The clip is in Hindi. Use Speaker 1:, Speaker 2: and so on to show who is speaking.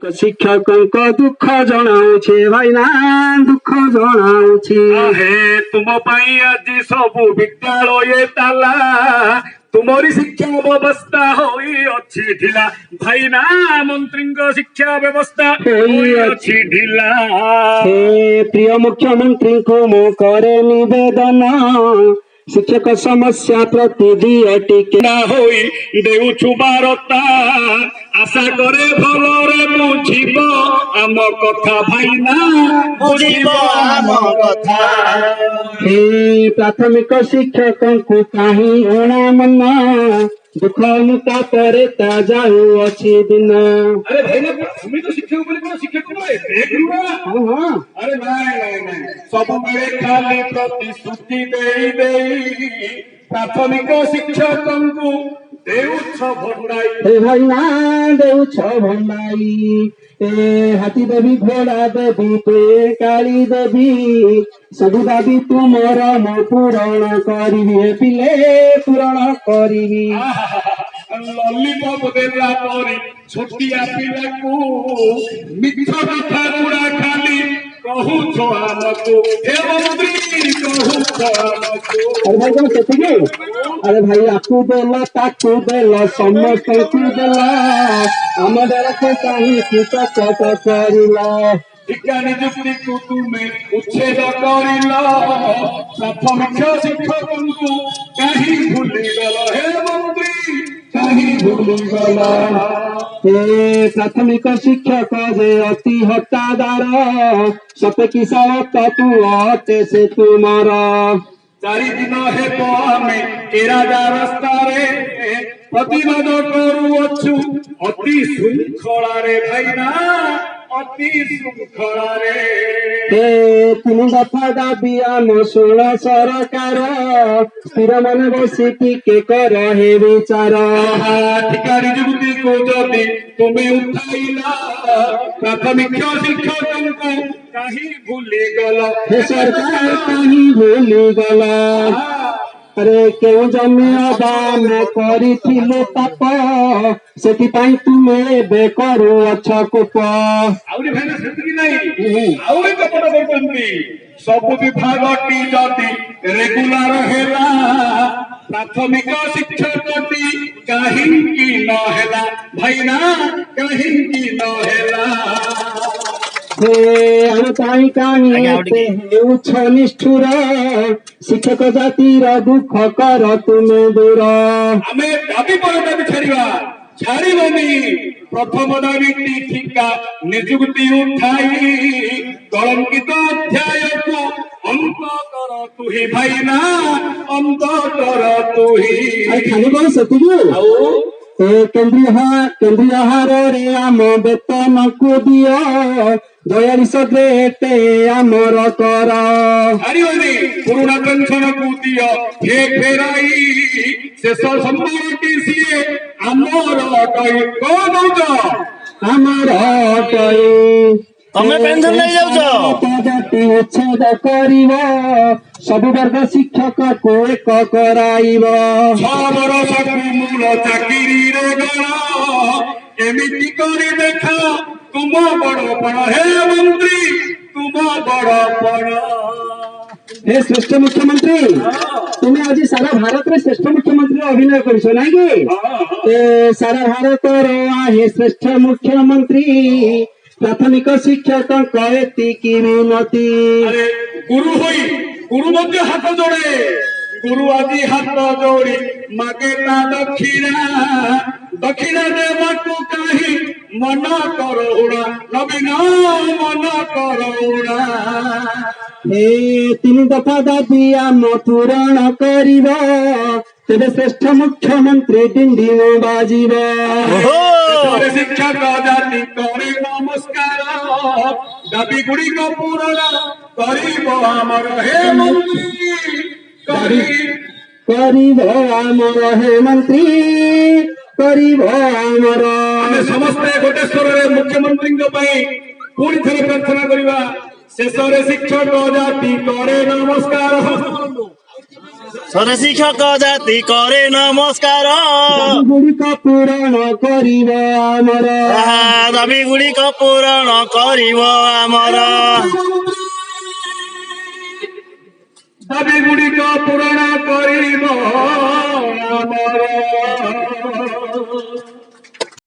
Speaker 1: शिक्षक दुख जनाऊे भाईना दुख जनाऊे
Speaker 2: हे तुम आज सब विद्यालय ताला तुमरी शिक्षा व्यवस्था होई अच्छी ढिला भाईना मंत्री शिक्षा व्यवस्था होई अच्छी ढिला।
Speaker 1: हे प्रिय मुख्यमंत्री को मो करे निवेदन शिक्षक समस्या प्रति दिए टिके
Speaker 2: ना होई देउछु बारता आशा करे भलरे बुझिब आम कथा भाईना बुझिब आम कथा।
Speaker 1: हे प्राथमिक शिक्षक को कहीं ओणा मना दुख मुता करे ता जाऊ अच्छी दिन।
Speaker 2: अरे भाईना प्राथमिक शिक्षक बोले कोन शिक्षक को
Speaker 1: हाँ
Speaker 2: अरे नहीं सब बेले खाली प्रतिश्रुति देई देई प्राथमिक शिक्षक को देउछ भंडाई
Speaker 1: हे भाईना देउछ भंडाई ए हाथी देवी घोड़ा देवी पे काली देवी सब दाबी तुमर मो पूरण करी पिले पूरण करी।
Speaker 2: लॉलीपॉप देला परी छोटिया पिला को मिठ कथा गुड़ा खाली कहू छो हमको हे मंत्री कहू छो हमको।
Speaker 1: अरे भाई तुम सेतिके अरे भाई आपको देला ताकू देला समस्त को देला आम द्वारा को कहीं कित कट करिला
Speaker 2: शिक्षा नियुक्ति को तुम्हें उच्छेद करिला प्राथमिक शिक्षक को कहीं भूली गल हे मंत्री कहीं भूली गल।
Speaker 1: हे प्राथमिक शिक्षक जे अति हत्यादार सत किसावत तू अटे से तुमार
Speaker 2: चारि दिन हेब आमे केराजा रास्तारे प्रतिवाद करूअछु अति श्रृंखला रे भाईना अति श्रृंखला रे।
Speaker 1: हे तीन दफा दाबी आम शुण सरकार स्थिर मन बसी टिके कर हे विचार
Speaker 2: अधिकारी नियुक्ति को जदि तुम्हें उठाइला प्राथमिक शिक्षक को कहीं भूली गल
Speaker 1: हे सरकार कहीं भूली गला अरे क्यों जमी अदान करिथिले पाप सेथिपाई तुमे एबे करू अच्छा कोप
Speaker 2: आउरी भाईना सेतिकी नहीं आउरी कपट करतंती सब विभाग टी जति रेगुलर हेला प्राथमिक शिक्षक टी कहीं की न हेला भाईना कहीं की न हेला।
Speaker 1: हे अनताई कानी उच्छ निष्ठुर शिक्षक जातिर दुख कर तुमे दूर
Speaker 2: आमे दाबी पर दाबी छाड़िबनी प्रथम दाबी ठिका नियुक्ति उठाई कलंकित अध्याय को अंत कर तु ही भाईना अंत कर तु ही।
Speaker 1: खाली कौन सेतिकी केन्द्रीय हार रे आम वेतन को दियो दयारिश ग्रेटे आमर कर
Speaker 2: पुराना पेंशन को दियो फेराई शेष सम्मान सीए आमर कौन
Speaker 1: आमर
Speaker 3: तमे पेंशन नहीं जाउछ
Speaker 1: जाति उच्छेद करिव सब वर्ग शिक्षक को एक कराइव
Speaker 2: 6 वर्ष मूल चाकरी रे गण एमिति करी देखा तुम बड़पण हे मंत्री तुम बड़पण।
Speaker 1: हे श्रेष्ठ मुख्यमंत्री तुम्हें आज सारा भारत रे श्रेष्ठ मुख्यमंत्री अभिनय करिसो नाइ कि सारा भारत रे आहे श्रेष्ठ मुख्यमंत्री प्राथमिक शिक्षक कहती की विनती
Speaker 2: गुरु होई गुरु मध्य हाथ जोड़े गुरु आदि हाथ जोड़ी मागे ता दक्षिणा देवा को कहीं मन करोड़ा नवीना मन करोड़ा।
Speaker 1: हे तीन दफा दाबी आम पूरण करिव तेरे श्रेष्ठ मुख्यमंत्री डिंडी बाजीव
Speaker 2: शिक्षक जाति करे नमस्कार दाबी गुड़ी को पूरण करिब आमर हे मंत्री
Speaker 1: करिब आमर हे मंत्री करिब आमर
Speaker 2: समस्ते गोटे स्वर मुख्यमंत्री पुणी थे प्रार्थना करवा शेष शिक्षक जाति करे नमस्कार।
Speaker 3: ଥରେ ଶିକ୍ଷକ ଜାତି କରେ ନମସ୍କାର।
Speaker 1: ଗୁଡ଼ିକ ପୂରଣ କରିବ ଆମର
Speaker 3: ଦାବି ଗୁଡ଼ିକ ପୂରଣ କରିବ ଆମର।
Speaker 2: ଦାବି ଗୁଡ଼ିକ ପୂରଣ କରିବ ଆମର।